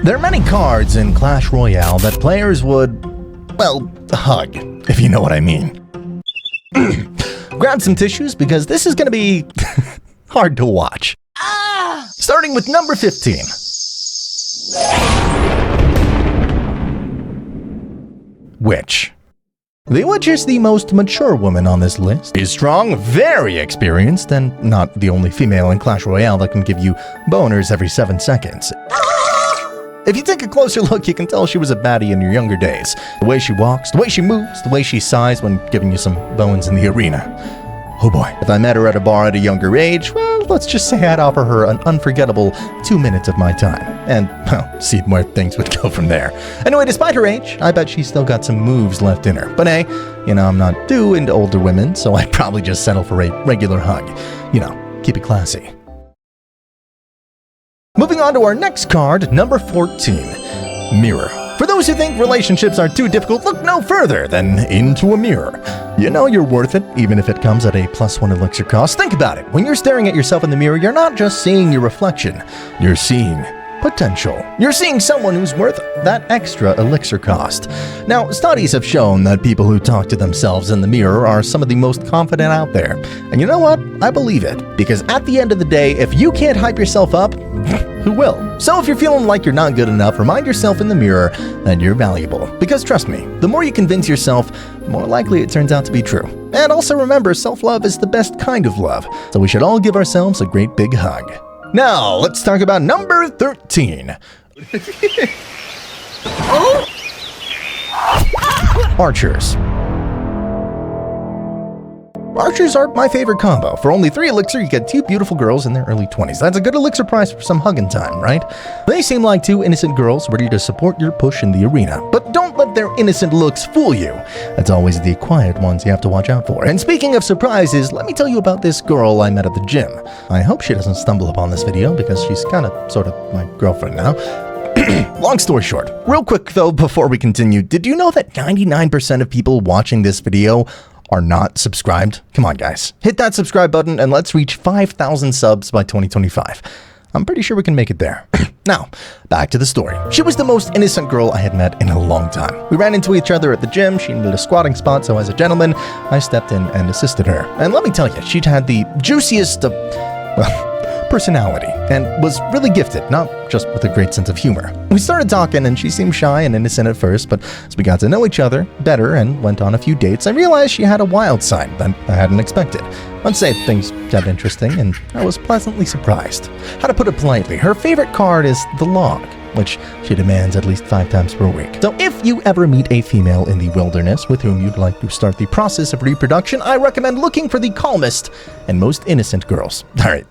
There are many cards in Clash Royale that players would, well, hug, if you know what I mean. Grab some tissues because this is going to be hard to watch. Starting with number 15. Witch. The Witch is the most mature woman on this list. She's strong, very experienced, and not the only female in Clash Royale that can give you boners every 7 seconds. If you take a closer look, you can tell she was a baddie in your younger days. The way she walks, the way she moves, the way she sighs when giving you some bones in the arena. Oh boy, if I met her at a bar at a younger age, well, let's just say I'd offer her an unforgettable 2 minutes of my time. And, well, see where things would go from there. Anyway, despite her age, I bet she's still got some moves left in her. But hey, I'm not too into older women, so I'd probably just settle for a regular hug. Keep it classy. Moving on to our next card, number 14, Mirror. For those who think relationships are too difficult, look no further than into a mirror. You know you're worth it, even if it comes at a +1 elixir cost. Think about it. When you're staring at yourself in the mirror, you're not just seeing your reflection. You're seeing potential. You're seeing someone who's worth that extra elixir cost. Now, studies have shown that people who talk to themselves in the mirror are some of the most confident out there. And you know what? I believe it. Because at the end of the day, if you can't hype yourself up, who will? So if you're feeling like you're not good enough, remind yourself in the mirror that you're valuable. Because trust me, the more you convince yourself, the more likely it turns out to be true. And also remember, self-love is the best kind of love. So we should all give ourselves a great big hug. Now, let's talk about number 13. Archers. Archers are my favorite combo. For only 3 elixir, you get 2 beautiful girls in their early 20s. That's a good elixir price for some hugging time, right? They seem like 2 innocent girls ready to support your push in the arena. But don't let their innocent looks fool you. It's always the quiet ones you have to watch out for. And speaking of surprises, let me tell you about this girl I met at the gym. I hope she doesn't stumble upon this video because she's sort of my girlfriend now. Long story short, real quick though, before we continue, did you know that 99% of people watching this video are not subscribed? Come on, guys. Hit that subscribe button and let's reach 5,000 subs by 2025. I'm pretty sure we can make it there. Now, back to the story. She was the most innocent girl I had met in a long time. We ran into each other at the gym. She needed a squatting spot, so as a gentleman, I stepped in and assisted her. And let me tell you, she'd had the juiciest of, personality, and was really gifted, not just with a great sense of humor. We started talking, and she seemed shy and innocent at first, but as we got to know each other better and went on a few dates, I realized she had a wild side that I hadn't expected. Let's say things got interesting, and I was pleasantly surprised. How to put it politely, her favorite card is the log, which she demands at least 5 times per week. So if you ever meet a female in the wilderness with whom you'd like to start the process of reproduction, I recommend looking for the calmest and most innocent girls. Alright,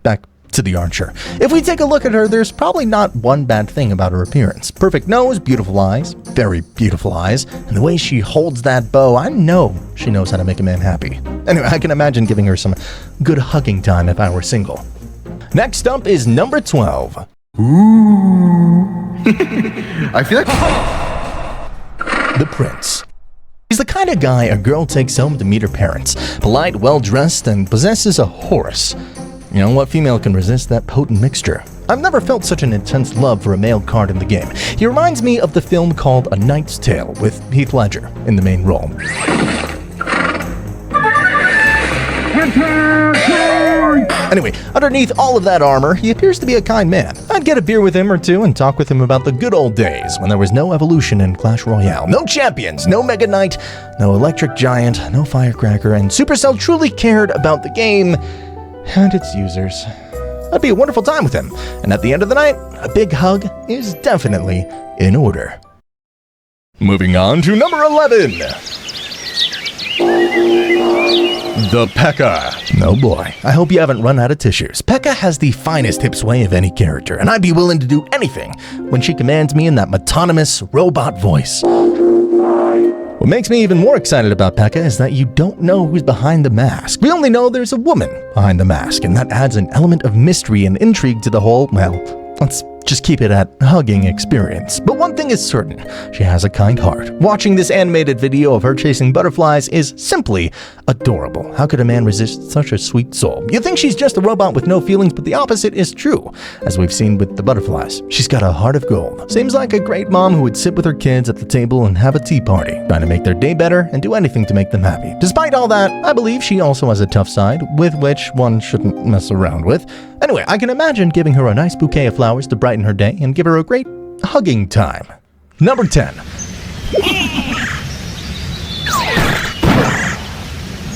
back to the archer. If we take a look at her, there's probably not one bad thing about her appearance. Perfect nose, beautiful eyes, very beautiful eyes, and the way she holds that bow, I know she knows how to make a man happy. Anyway, I can imagine giving her some good hugging time if I were single. Next up is number 12. Ooh. I feel like the prince. He's the kind of guy a girl takes home to meet her parents. Polite, well-dressed, and possesses a horse. You know, what female can resist that potent mixture? I've never felt such an intense love for a male card in the game. He reminds me of the film called A Knight's Tale with Heath Ledger in the main role. Anyway, underneath all of that armor, he appears to be a kind man. I'd get a beer with him or two and talk with him about the good old days when there was no evolution in Clash Royale. No champions, no Mega Knight, no Electric Giant, no Firecracker, and Supercell truly cared about the game and its users. That'd be a wonderful time with him. And at the end of the night, a big hug is definitely in order. Moving on to number 11. The P.E.K.K.A. Oh boy, I hope you haven't run out of tissues. P.E.K.K.A. has the finest hip sway of any character, and I'd be willing to do anything when she commands me in that monotonous robot voice. What makes me even more excited about P.E.K.K.A. is that you don't know who's behind the mask. We only know there's a woman behind the mask, and that adds an element of mystery and intrigue to the whole, well, let's just keep it at hugging experience. But one thing is certain, she has a kind heart. Watching this animated video of her chasing butterflies is simply adorable. How could a man resist such a sweet soul? You think she's just a robot with no feelings, but the opposite is true, as we've seen with the butterflies. She's got a heart of gold. Seems like a great mom who would sit with her kids at the table and have a tea party, trying to make their day better and do anything to make them happy. Despite all that, I believe she also has a tough side, with which one shouldn't mess around with. Anyway, I can imagine giving her a nice bouquet of flowers to brighten her day and give her a great hugging time. Number 10.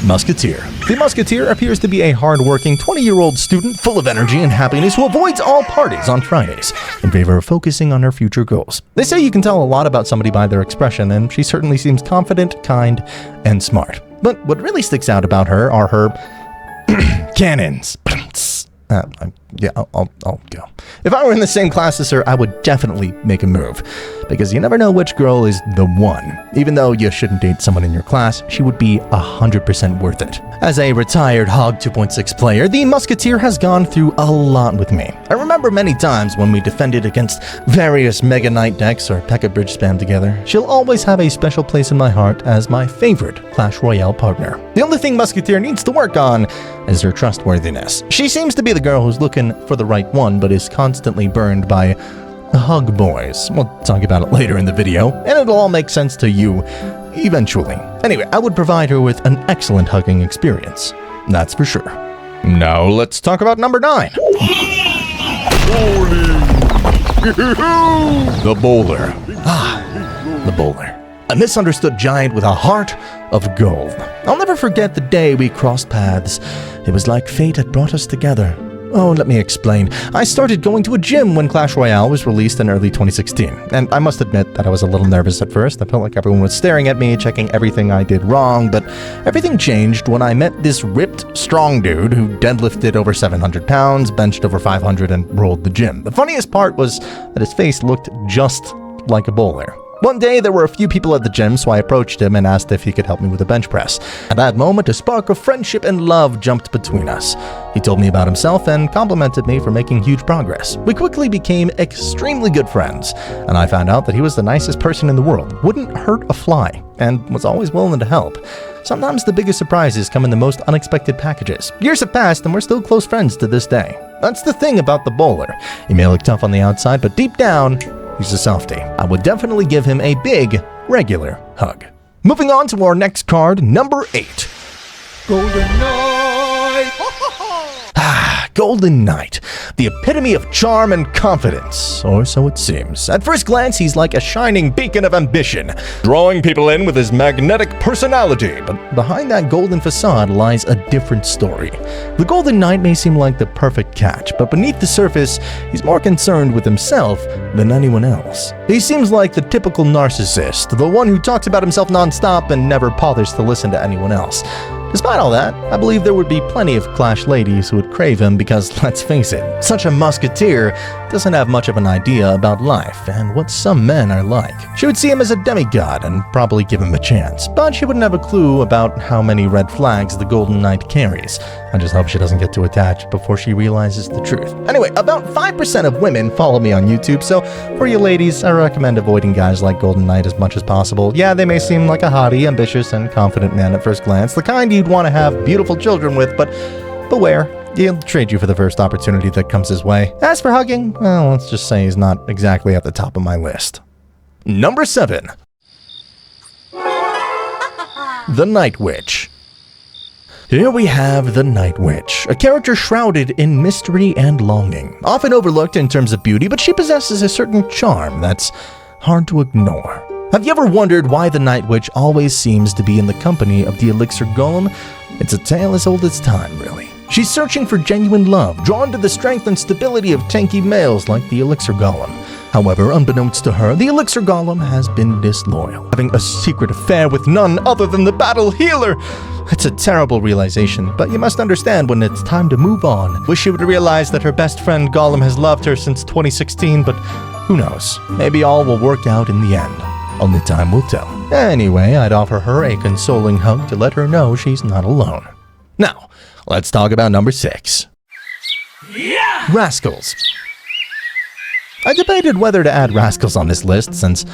Musketeer. The Musketeer appears to be a hard-working 20-year-old student full of energy and happiness who avoids all parties on Fridays in favor of focusing on her future goals. They say you can tell a lot about somebody by their expression, and she certainly seems confident, kind, and smart. But what really sticks out about her are her cannons. I'll go. If I were in the same class as her, I would definitely make a move, because you never know which girl is the one. Even though you shouldn't date someone in your class, she would be 100% worth it. As a retired Hog 2.6 player, the Musketeer has gone through a lot with me. I remember many times when we defended against various Mega Knight decks or P.E.K.K.A. Bridge spam together. She'll always have a special place in my heart as my favorite Clash Royale partner. The only thing Musketeer needs to work on is her trustworthiness. She seems to be the girl who's looking for the right one, but is constantly burned by hug boys. We'll talk about it later in the video, and it'll all make sense to you eventually. Anyway, I would provide her with an excellent hugging experience. That's for sure. Now let's talk about number 9. The Bowler. The Bowler. A misunderstood giant with a heart of gold. I'll never forget the day we crossed paths. It was like fate had brought us together. Oh, let me explain. I started going to a gym when Clash Royale was released in early 2016, and I must admit that I was a little nervous at first. I felt like everyone was staring at me, checking everything I did wrong, but everything changed when I met this ripped, strong dude who deadlifted over 700 pounds, benched over 500, and rolled the gym. The funniest part was that his face looked just like a bowler. One day, there were a few people at the gym, so I approached him and asked if he could help me with a bench press. At that moment, a spark of friendship and love jumped between us. He told me about himself and complimented me for making huge progress. We quickly became extremely good friends, and I found out that he was the nicest person in the world, wouldn't hurt a fly, and was always willing to help. Sometimes the biggest surprises come in the most unexpected packages. Years have passed, and we're still close friends to this day. That's the thing about the Bowler. He may look tough on the outside, but deep down, he's a softie. I would definitely give him a big, regular hug. Moving on to our next card, number 8. Golden Knight! Golden Knight, the epitome of charm and confidence, or so it seems. At first glance, he's like a shining beacon of ambition, drawing people in with his magnetic personality, but behind that golden facade lies a different story. The Golden Knight may seem like the perfect catch, but beneath the surface, he's more concerned with himself than anyone else. He seems like the typical narcissist, the one who talks about himself nonstop and never bothers to listen to anyone else. Despite all that, I believe there would be plenty of Clash ladies who would crave him because, let's face it, such a musketeer doesn't have much of an idea about life and what some men are like. She would see him as a demigod and probably give him a chance, but she wouldn't have a clue about how many red flags the Golden Knight carries. I just hope she doesn't get too attached before she realizes the truth. Anyway, about 5% of women follow me on YouTube, so for you ladies, I recommend avoiding guys like Golden Knight as much as possible. Yeah, they may seem like a haughty, ambitious, and confident man at first glance, the kind you'd want to have beautiful children with, but beware. He'll trade you for the first opportunity that comes his way. As for hugging, well, let's just say he's not exactly at the top of my list. Number 7. The Night Witch. Here we have the Night Witch, a character shrouded in mystery and longing. Often overlooked in terms of beauty, but she possesses a certain charm that's hard to ignore. Have you ever wondered why the Night Witch always seems to be in the company of the Elixir Golem? It's a tale as old as time, really. She's searching for genuine love, drawn to the strength and stability of tanky males like the Elixir Golem. However, unbeknownst to her, the Elixir Golem has been disloyal, having a secret affair with none other than the Battle Healer. It's a terrible realization, but you must understand when it's time to move on. Wish she would realize that her best friend Golem has loved her since 2016, but who knows? Maybe all will work out in the end. Only time will tell. Anyway, I'd offer her a consoling hug to let her know she's not alone. Now, let's talk about number 6. Yeah! Rascals. I debated whether to add rascals on this list since,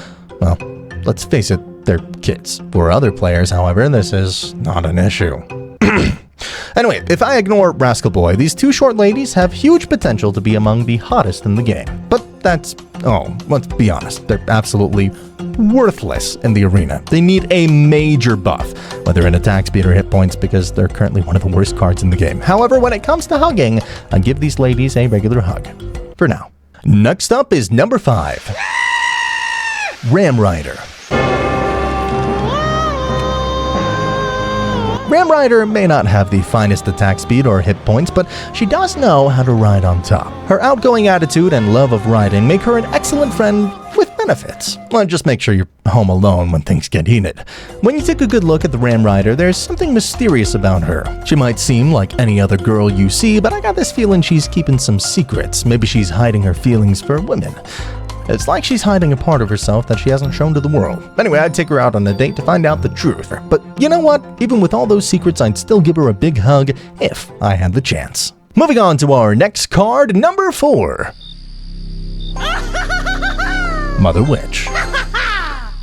well, let's face it, they're kids. For other players, however, this is not an issue. Anyway, if I ignore Rascal Boy, these two short ladies have huge potential to be among the hottest in the game. But that's, let's be honest, they're absolutely worthless in the arena. They need a major buff, whether in attack speed or hit points, because they're currently one of the worst cards in the game. However, when it comes to hugging, I give these ladies a regular hug. For now. Next up is number 5. Ram Rider. Ram Rider may not have the finest attack speed or hit points, but she does know how to ride on top. Her outgoing attitude and love of riding make her an excellent friend with benefits. Well, just make sure you're home alone when things get heated. When you take a good look at the Ram Rider, there's something mysterious about her. She might seem like any other girl you see, but I got this feeling she's keeping some secrets. Maybe she's hiding her feelings for women. It's like she's hiding a part of herself that she hasn't shown to the world. Anyway, I'd take her out on a date to find out the truth. But you know what? Even with all those secrets, I'd still give her a big hug if I had the chance. Moving on to our next card, number 4. Mother Witch.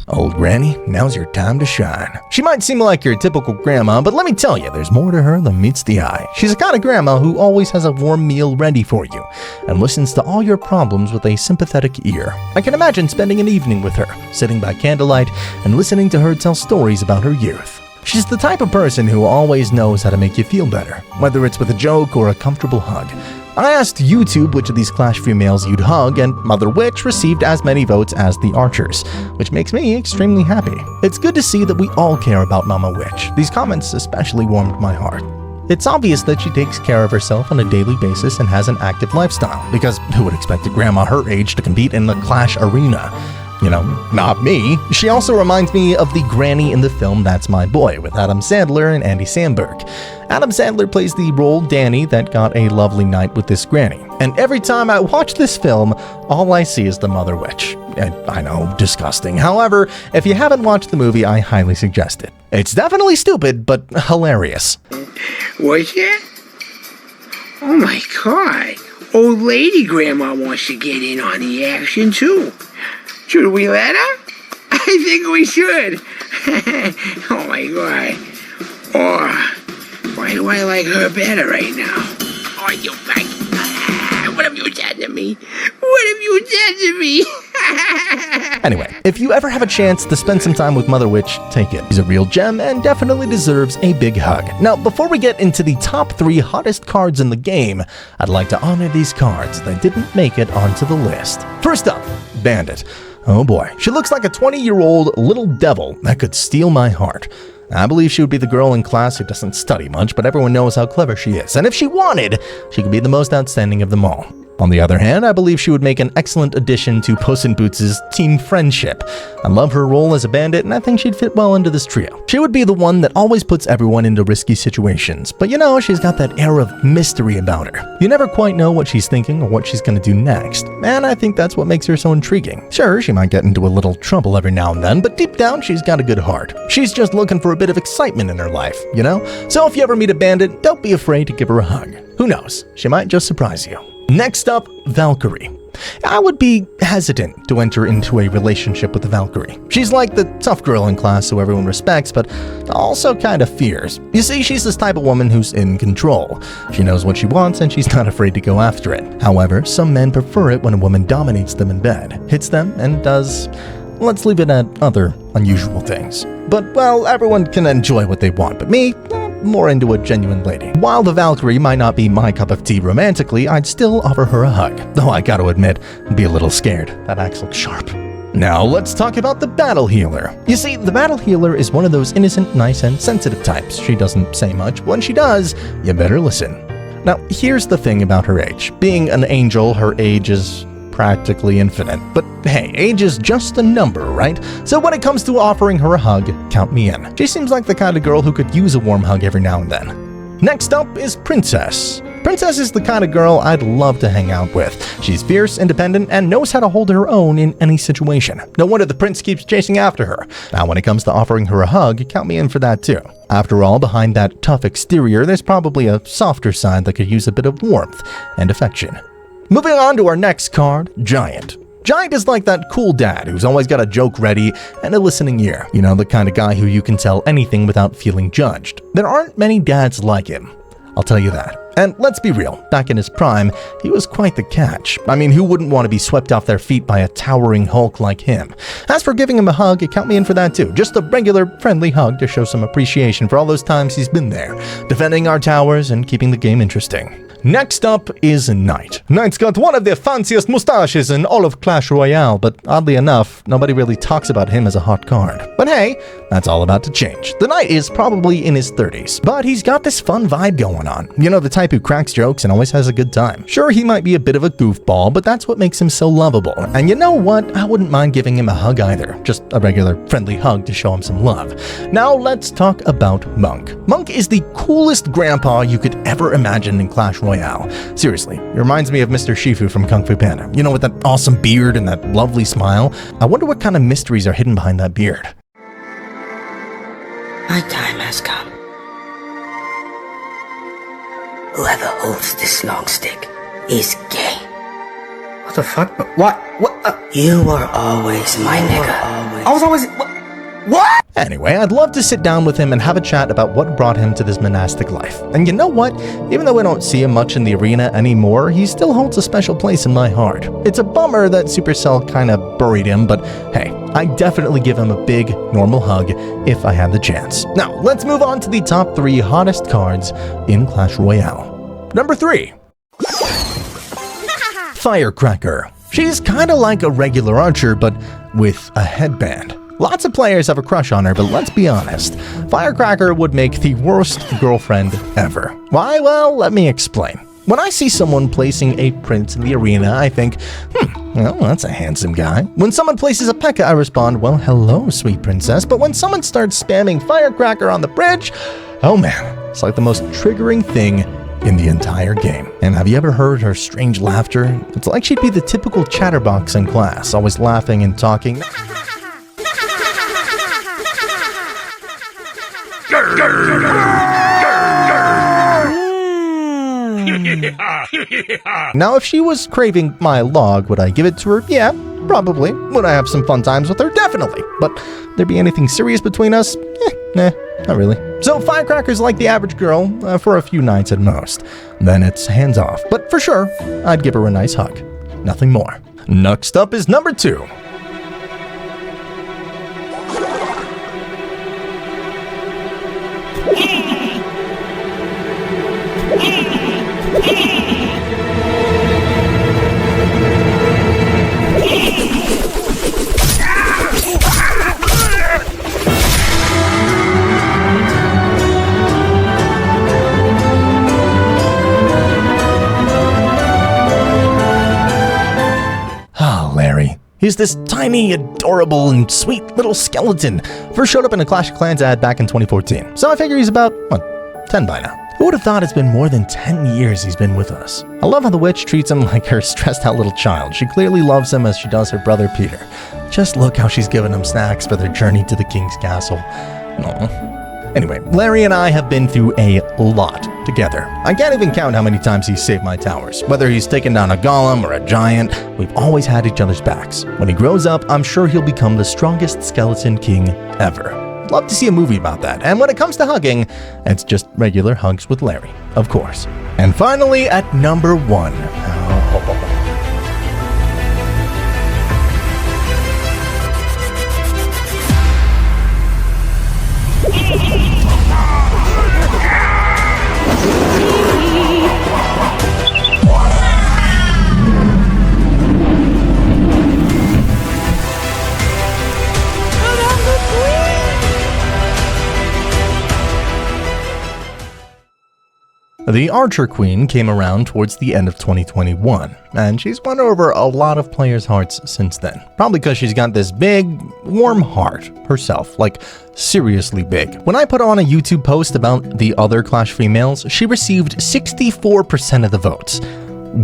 Old Granny, now's your time to shine. She might seem like your typical grandma, but let me tell you, there's more to her than meets the eye. She's the kind of grandma who always has a warm meal ready for you and listens to all your problems with a sympathetic ear. I can imagine spending an evening with her, sitting by candlelight and listening to her tell stories about her youth. She's the type of person who always knows how to make you feel better, whether it's with a joke or a comfortable hug. I asked YouTube which of these Clash females you'd hug, and Mother Witch received as many votes as the Archers, which makes me extremely happy. It's good to see that we all care about Mama Witch. These comments especially warmed my heart. It's obvious that she takes care of herself on a daily basis and has an active lifestyle, because who would expect a grandma her age to compete in the Clash arena? You know, not me. She also reminds me of the granny in the film That's My Boy with Adam Sandler and Andy Samberg. Adam Sandler plays the role Danny that got a lovely night with this granny. And every time I watch this film, all I see is the Mother Witch. I know, disgusting. However, if you haven't watched the movie, I highly suggest it. It's definitely stupid, but hilarious. Was it? Oh my God. Old lady grandma wants to get in on the action too. Should we let her? I think we should. Oh my God. Or why do I like her better right now? Oh, you back. What have you done to me? What have you done to me? Anyway, if you ever have a chance to spend some time with Mother Witch, take it. She's a real gem and definitely deserves a big hug. Now, before we get into the top 3 hottest cards in the game, I'd like to honor these cards that didn't make it onto the list. First up, Bandit. Oh boy, she looks like a 20-year-old little devil that could steal my heart. I believe she would be the girl in class who doesn't study much, but everyone knows how clever she is. And if she wanted, she could be the most outstanding of them all. On the other hand, I believe she would make an excellent addition to Puss in Boots' team friendship. I love her role as a bandit, and I think she'd fit well into this trio. She would be the one that always puts everyone into risky situations, but you know, she's got that air of mystery about her. You never quite know what she's thinking or what she's going to do next, and I think that's what makes her so intriguing. Sure, she might get into a little trouble every now and then, but deep down, she's got a good heart. She's just looking for a bit of excitement in her life, you know? So if you ever meet a bandit, don't be afraid to give her a hug. Who knows? She might just surprise you. Next up, Valkyrie. I would be hesitant to enter into a relationship with a Valkyrie. She's like the tough girl in class who everyone respects, but also kind of fears. You see, she's this type of woman who's in control. She knows what she wants and she's not afraid to go after it. However, some men prefer it when a woman dominates them in bed, hits them, and does, let's leave it at other unusual things. But, well, everyone can enjoy what they want, but me, more into a genuine lady. While the Valkyrie might not be my cup of tea romantically, I'd still offer her a hug. Though I gotta admit, I'd be a little scared. That axe looks sharp. Now let's talk about the Battle Healer. You see, the Battle Healer is one of those innocent, nice, and sensitive types. She doesn't say much, but when she does, you better listen. Now, here's the thing about her age. Being an angel, her age is practically infinite. But hey, age is just a number, right? So when it comes to offering her a hug, count me in. She seems like the kind of girl who could use a warm hug every now and then. Next up is Princess. Princess is the kind of girl I'd love to hang out with. She's fierce, independent, and knows how to hold her own in any situation. No wonder the prince keeps chasing after her. Now when it comes to offering her a hug, count me in for that too. After all, behind that tough exterior, there's probably a softer side that could use a bit of warmth and affection. Moving on to our next card, Giant. Giant is like that cool dad who's always got a joke ready and a listening ear. You know, the kind of guy who you can tell anything without feeling judged. There aren't many dads like him, I'll tell you that. And let's be real, back in his prime, he was quite the catch. I mean, who wouldn't want to be swept off their feet by a towering Hulk like him? As for giving him a hug, count me in for that too. Just a regular, friendly hug to show some appreciation for all those times he's been there, defending our towers and keeping the game interesting. Next up is Knight. Knight's got one of the fanciest mustaches in all of Clash Royale, but oddly enough, nobody really talks about him as a hot card. But hey, that's all about to change. The Knight is probably in his 30s, but he's got this fun vibe going on. You know, the type who cracks jokes and always has a good time. Sure, he might be a bit of a goofball, but that's what makes him so lovable. And you know what? I wouldn't mind giving him a hug either. Just a regular friendly hug to show him some love. Now let's talk about Monk. Monk is the coolest grandpa you could ever imagine in Clash Royale. Seriously, he reminds me of Mr. Shifu from Kung Fu Panda. You know, with that awesome beard and that lovely smile. I wonder what kind of mysteries are hidden behind that beard. My time has come. Whoever holds this long stick is gay. What the fuck? What? You were always my nigga. I was always... What? Anyway, I'd love to sit down with him and have a chat about what brought him to this monastic life. And you know what? Even though I don't see him much in the arena anymore, he still holds a special place in my heart. It's a bummer that Supercell kinda buried him, but hey, I'd definitely give him a big, normal hug if I had the chance. Now, let's move on to the top 3 hottest cards in Clash Royale. Number 3. Firecracker. She's kinda like a regular archer, but with a headband. Lots of players have a crush on her, but let's be honest. Firecracker would make the worst girlfriend ever. Why? Well, let me explain. When I see someone placing a prince in the arena, I think, well, that's a handsome guy. When someone places a P.E.K.K.A., I respond, well, hello, sweet princess. But when someone starts spamming Firecracker on the bridge, oh man, it's like the most triggering thing in the entire game. And have you ever heard her strange laughter? It's like she'd be the typical chatterbox in class, always laughing and talking. Now, if she was craving my log, would I give it to her? Yeah, probably. Would I have some fun times with her? Definitely. But there be anything serious between us? Nah, not really. So Firecracker's like the average girl for a few nights at most. Then it's hands off. But for sure, I'd give her a nice hug. Nothing more. Next up is number 2. He's this tiny, adorable, and sweet little skeleton. First showed up in a Clash of Clans ad back in 2014. So I figure he's about, 10 by now. Who would have thought it's been more than 10 years he's been with us? I love how the witch treats him like her stressed out little child. She clearly loves him as she does her brother Peter. Just look how she's given him snacks for their journey to the king's castle. Aww. Anyway, Larry and I have been through a lot together. I can't even count how many times he's saved my towers. Whether he's taken down a golem or a giant, we've always had each other's backs. When he grows up, I'm sure he'll become the strongest skeleton king ever. Love to see a movie about that. And when it comes to hugging, it's just regular hugs with Larry, of course. And finally, at number 1. The Archer Queen came around towards the end of 2021, and she's won over a lot of players' hearts since then. Probably because she's got this big, warm heart herself, like seriously big. When I put on a YouTube post about the other Clash females, she received 64% of the votes.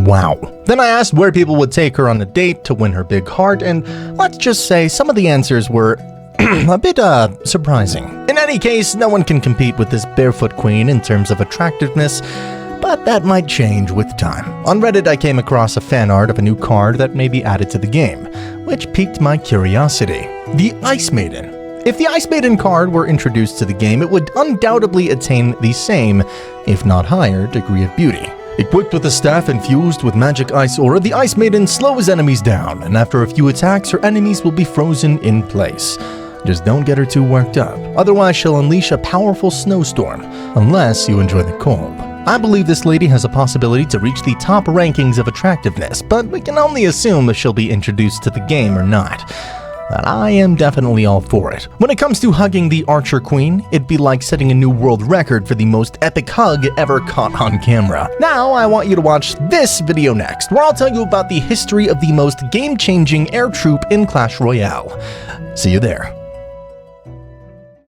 Wow. Then I asked where people would take her on a date to win her big heart, and let's just say some of the answers were a bit, surprising. In any case, no one can compete with this barefoot queen in terms of attractiveness, but that might change with time. On Reddit, I came across a fan art of a new card that may be added to the game, which piqued my curiosity. The Ice Maiden. If the Ice Maiden card were introduced to the game, it would undoubtedly attain the same, if not higher, degree of beauty. Equipped with a staff infused with magic ice aura, the Ice Maiden slows enemies down, and after a few attacks, her enemies will be frozen in place. Just don't get her too worked up, otherwise she'll unleash a powerful snowstorm, unless you enjoy the cold. I believe this lady has a possibility to reach the top rankings of attractiveness, but we can only assume if she'll be introduced to the game or not. But I am definitely all for it. When it comes to hugging the Archer Queen, it'd be like setting a new world record for the most epic hug ever caught on camera. Now I want you to watch this video next, where I'll tell you about the history of the most game-changing air troop in Clash Royale. See you there.